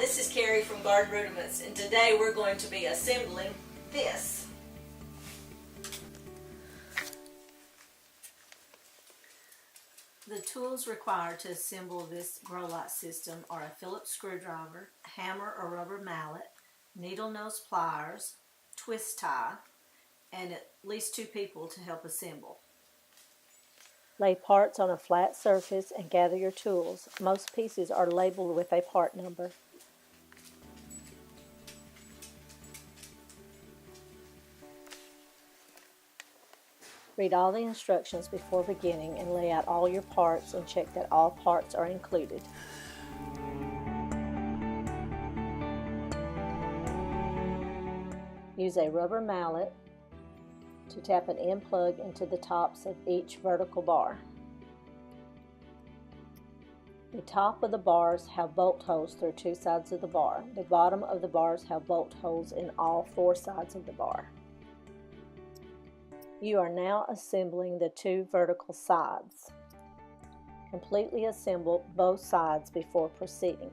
this is Kerry from Rudiments, and today we're going to be assembling this. The tools required to assemble this grow light system are a Phillips screwdriver, hammer or rubber mallet, needle nose pliers, twist tie, and at least 2 people to help assemble. Lay parts on a flat surface and gather your tools. Most pieces are labeled with a part number. Read all the instructions before beginning and lay out all your parts and check that all parts are included. Use a rubber mallet to tap an end plug into the tops of each vertical bar. The top of the bars have bolt holes through 2 sides of the bar. The bottom of the bars have bolt holes in all 4 sides of the bar. You are now assembling the 2 vertical sides. Completely assemble both sides before proceeding.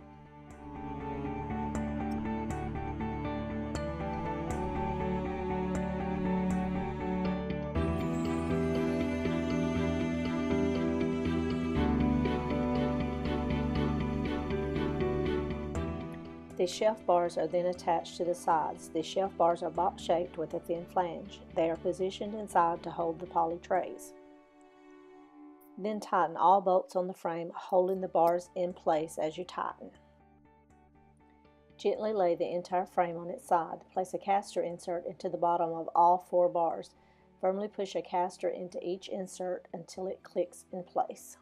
The shelf bars are then attached to the sides. The shelf bars are box-shaped with a thin flange. They are positioned inside to hold the poly trays. Then tighten all bolts on the frame, holding the bars in place as you tighten. Gently lay the entire frame on its side. Place a caster insert into the bottom of all 4 bars. Firmly push a caster into each insert until it clicks in place.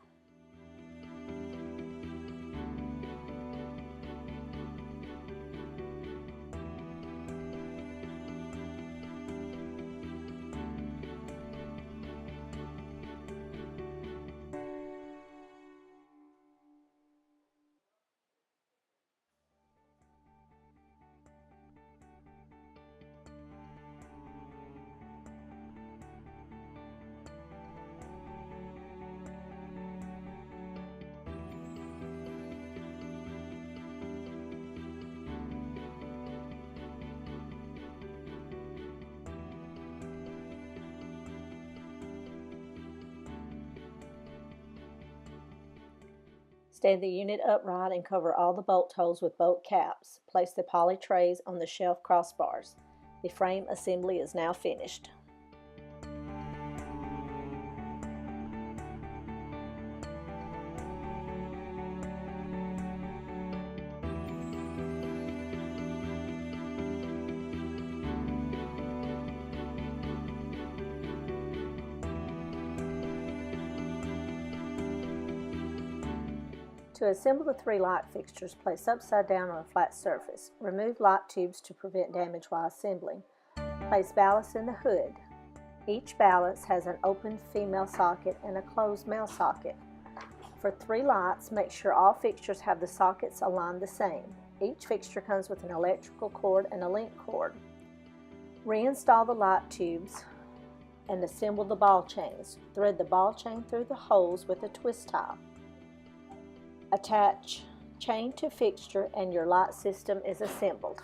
Stand the unit upright and cover all the bolt holes with bolt caps. Place the poly trays on the shelf crossbars. The frame assembly is now finished. To assemble the 3 light fixtures, place upside down on a flat surface. Remove light tubes to prevent damage while assembling. Place ballast in the hood. Each ballast has an open female socket and a closed male socket. For 3 lights, make sure all fixtures have the sockets aligned the same. Each fixture comes with an electrical cord and a link cord. Reinstall the light tubes and assemble the ball chains. Thread the ball chain through the holes with a twist tie. Attach chain to fixture and your light system is assembled.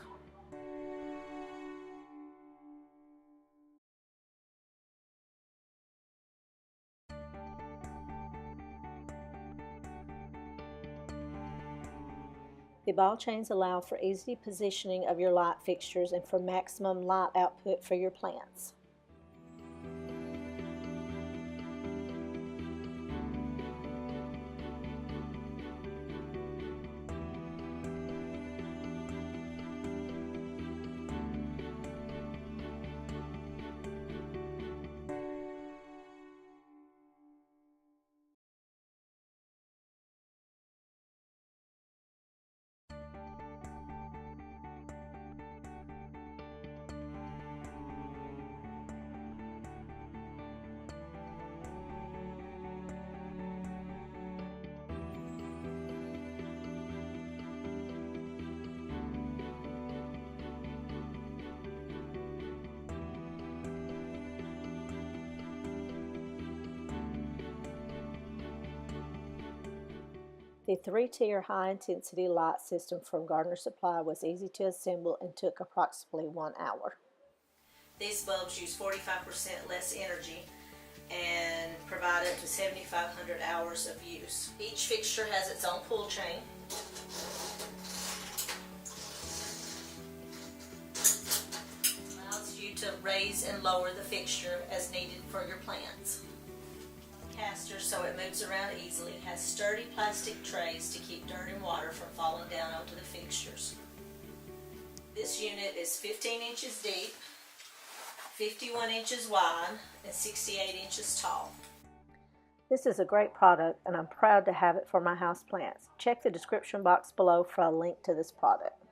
The ball chains allow for easy positioning of your light fixtures and for maximum light output for your plants. The 3-tier high-intensity light system from Gardner Supply was easy to assemble and took approximately 1 hour. These bulbs use 45% less energy and provide up to 7,500 hours of use. Each fixture has its own pull chain. Allows you to raise and lower the fixture as needed for your plants. Caster, so it moves around easily, has sturdy plastic trays to keep dirt and water from falling down onto the fixtures. This unit is 15 inches deep, 51 inches wide, and 68 inches tall. This is a great product and I'm proud to have it for my houseplants. Check the description box below for a link to this product.